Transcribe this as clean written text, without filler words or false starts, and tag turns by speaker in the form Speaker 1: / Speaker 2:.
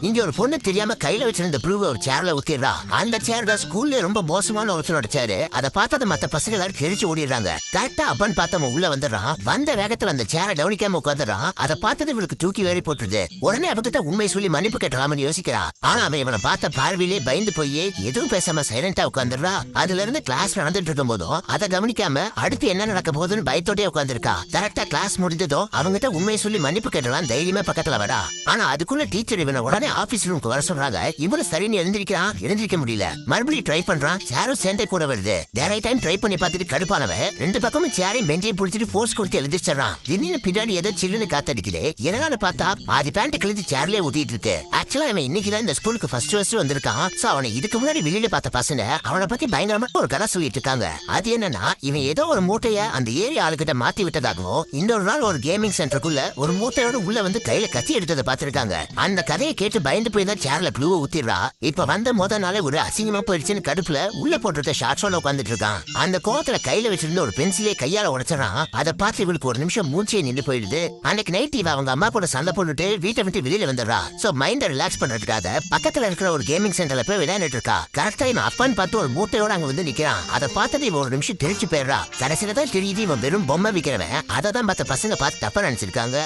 Speaker 1: இங்க ஒரு பொண்ணு தெரியாம கையில வச்சிருந்த ப்ளூவை ஒரு சேர்ல ஊத்திடுறா. அந்த சேர் தான் ஸ்கூல்ல ரொம்ப மோசமான ஒருத்தனோட சேரு. அதை பார்த்தத மத்த பசங்க எல்லாரும் தெரிச்சு ஓடிடுறாங்க. கரெக்டா அப்பன்னு பார்த்தவன் உள்ள வந்துடுறான். வந்த வேகத்துல அந்த சேரை கவனிக்காம உட்காந்துறான். அதை பார்த்தது இவளுக்கு தூக்கி வேறி போட்டுருது. உடனே அவகிட்ட உண்மை சொல்லி மன்னிப்பு கேட்டலாம்னு யோசிக்கிறா. ஆனா அவன் இவனை பார்த்த பார்வையிலே பயந்து போய் எதுவும் பேசாம சைலண்டா உட்காந்துடுறா. அதுல இருந்து கிளாஸ் நடந்துட்டு இருக்கும் போதும் அதை கவனிக்காம அடுத்து என்ன நடக்க போகுதுன்னு பயத்தோடய உட்காந்துருக்கா. கரெக்டா கிளாஸ் முடிஞ்சதும் அவங்கிட்ட உண்மையை சொல்லி மன்னிப்பு கேட்டலாம் தைரியமா பக்கத்துல வரா. ஆனா அதுக்குள்ள டீச்சர் இவனை உடனே ஆபீஸ் ரூமுக்கு வர சொல்றாங்க. இவனு சரின்னு எழுந்திருக்க முடியல. மறுபடியும் ட்ரை பண்றான். சேரும் சேர்ந்தே கூட வருது. நிறைய டைம் ட்ரை பண்ணி பார்த்துட்டு கடுப்பானவன் ரெண்டு பக்கமும் சேரையும் பெஞ்சையும் பிடிச்சிட்டு போர்ஸ் கொடுத்து எழுந்திரிச்சிடறான். திடீர்னு பின்னாடி ஏதோ சில்லுன்னு காத்தடிக்குது. என்னன்னு பார்த்தா பாதி பேண்ட் கிழிஞ்சு சேர்லயே ஊட்டிட்டு இருக்கு. ஆக்சுவலா அவன் இன்னைக்குதான் இந்த ஸ்கூலுக்கு ஃபர்ஸ்ட் வந்திருக்கான். சோ அவனை இதுக்கு முன்னாடி வெளியில பார்த்த பசங்க அவனை பத்தி பயங்கரமா ஒரு கதை சொல்லிட்டு இருக்காங்க. அது என்னன்னா இவன் ஏதோ ஒரு மூட்டைய அந்த ஏரியா ஆளுகிட்ட மாத்தி விட்டதாகவும் இன்னொரு நாள் ஒரு கேமிங் சென்டருக்குள்ள ஒரு மூட்டையோட உள்ள வந்து கையில கத்தி எடுத்ததை பார்த்திருக்காங்க. அந்த கதையை கேட்டு பயந்து போய் தான் சேர்ல ப்ளூவை ஊத்திடுறா. இப்ப வந்த முத நாளே ஒரு அசிங்கமா போயிடுச்சுன்னு கடுப்புல உள்ள போட்டுருக்க ஷார்ட்ஸோட உட்காந்துட்டு இருக்கான். அந்த கோவத்துல கையில வச்சிருந்த ஒரு பென்சிலே கையால உடைச்சிடறான். அதை பார்த்து இவளுக்கு ஒரு நிமிஷம் மூச்சே நின்று போயிடுது. அன்னைக்கு நைட் இவ அவங்க அம்மா கூட சண்டை போட்டுட்டு வீட்டை விட்டு வெளியில வந்துடுறா. சோ மைண்ட ரிலாக்ஸ் பண்றதுக்காக பக்கத்துல இருக்கிற ஒரு கேமிங் சென்டர்ல போய் விளையாண்டுட்டு இருக்கா. கரெக்டா இவன் அப்பான்னு பார்த்து ஒரு மூட்டையோட அங்க வந்து நிக்கிறான். அதை பார்த்துட்டு இவன் ஒரு நிமிஷம் தெரிச்சு போயிடுறா. கடைசியில தான் தெரியுது இவன் வெறும் பொம்மை விக்கிறவன். அதை தான் மத்த பசங்க பார்த்து தப்பா நினைச்சிருக்காங்க.